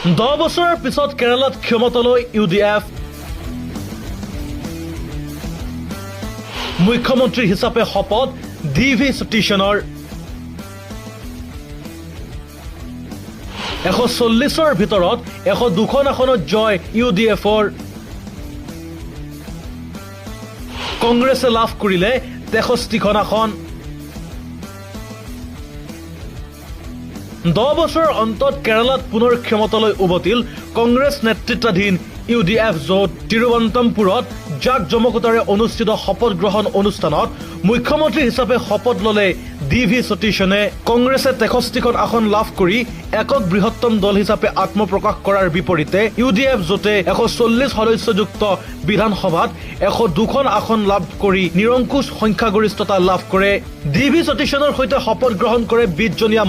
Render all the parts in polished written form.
10 বছৰৰ পিছত কেৰালাত ক্ষমতালৈ UDF। মুখ্যমন্ত্ৰী হিচাপে শপত DV সতীশনৰ। 140ৰ ভিতৰত 102খন আসনত জয় UDFৰ। কংগ্ৰেছে লাভ কৰিলে 63খন আসন। 10 বছৰৰ অন্তত কেৰালাত পুনৰ ক্ষমতালৈ উভতিল কংগ্ৰেছ নেতৃত্বাধীন UDF জোট। তিৰুৱন্তপুৰত জাক-জমকতাৰে অনুষ্ঠিত শপত গ্ৰহণ অনুষ্ঠানত মুখ্যমন্ত্ৰী হিচাপে শপত ললে DV সতীশনে। কংগ্ৰেছে 63খন আসন লাভ কৰি একক বৃহত্তম দল হিচাপে আত্মপ্ৰকাশ কৰাৰ বিপৰীতে UDF জোটে 140 সদস্যযুক্ত বিধানসভাত 102খন আসন লাভ কৰি নিৰংকুশ সংখ্যাগৰিষ্ঠতা লাভ কৰে। DV সতীশনৰ সৈতে শপত গ্ৰহণ কৰে 20জনীয়া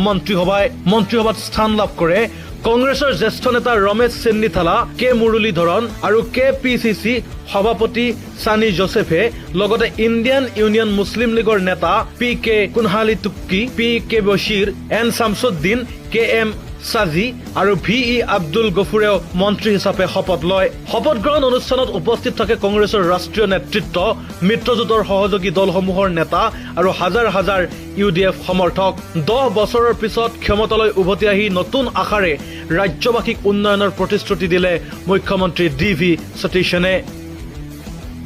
মন্ত্ৰীসভাত স্থান লাভ কৰে কংগ্ৰেছৰ জ্যেষ্ঠ নেতা ৰমেশ চেন্নিথালা, কে মুৰলীধৰণ আৰু KPCC সভাপতি সানি জোছেফে, লগতে ইণ্ডিয়ান ইউনিয়ন মুছলিম লীগৰ নেতা PK কুনহালি তুক্কি, PK Bashir, N Shamsuddin, KM সাজি আৰু VE আব্দুল গফুৰেও মন্ত্ৰী হিচাপে শপত লয়। শপত গ্ৰহণ অনুষ্ঠানত উপস্থিত থাকে কংগ্ৰেছৰ ৰাষ্ট্ৰীয় নেতৃত্ব, মিত্ৰজোঁটৰ সহযোগী দলসমূহৰ নেতা আৰু হাজাৰ হাজাৰ UDF সমৰ্থক। 10 বছৰৰ পিছত ক্ষমতালৈ উভতি আহি নতুন আশাৰে ৰাজ্যবাসীক উন্নয়নৰ প্ৰতিশ্ৰুতি দিলে মুখ্যমন্ত্ৰী DV সতীশনে।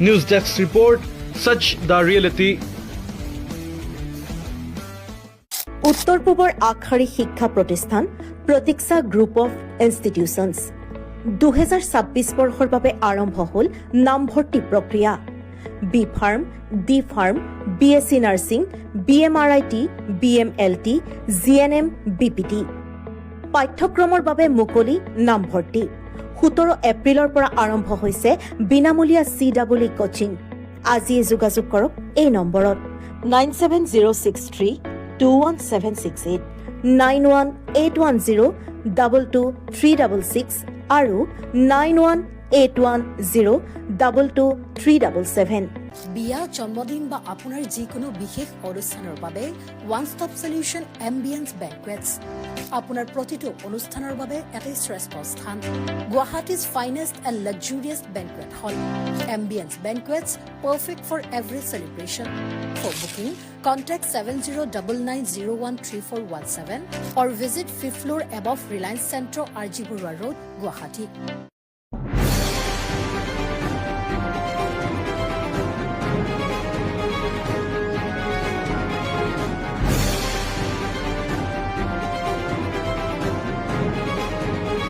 নিউজ ডেস্ক ৰিপৰ্ট, সচ দ্য ৰিয়েলিটি। উত্তৰ পূবৰ আগশাৰী শিক্ষা প্ৰতিষ্ঠান প্ৰতীক্ষা গ্ৰুপ অফ ইনষ্টিটিউচনছ 2026 বৰ্ষৰ বাবে আৰম্ভ হ'ল নামভৰ্তি প্ৰক্ৰিয়া। B pharm, D pharm, BSc nursing, BMRIT, BMLT, GNM, BPT পাঠ্যক্ৰমৰ বাবে মুকলি নামভৰ্তি। 17 এপ্ৰিলৰ পৰা আৰম্ভ হৈছে বিনামূলীয়া CWE কোচিং। আজিয়ে যোগাযোগ কৰক এই নম্বৰত 9706321768, 9181022366 আৰু 9181022377। বিয়া, জন্মদিন বা আপোনাৰ যিকোনো বিশেষ অনুষ্ঠানৰ বাবে one stop solution ambience banquets. আপোনাৰ প্ৰতিটো অনুষ্ঠানৰ বাবে এটাই শ্ৰেষ্ঠ স্থান, Guwahati's finest and luxurious banquet hall. Ambience banquets, perfect for every celebration. For booking, contact 7099013417 or visit 5th floor above Reliance Centro, RG Burwa Road, Guwahati.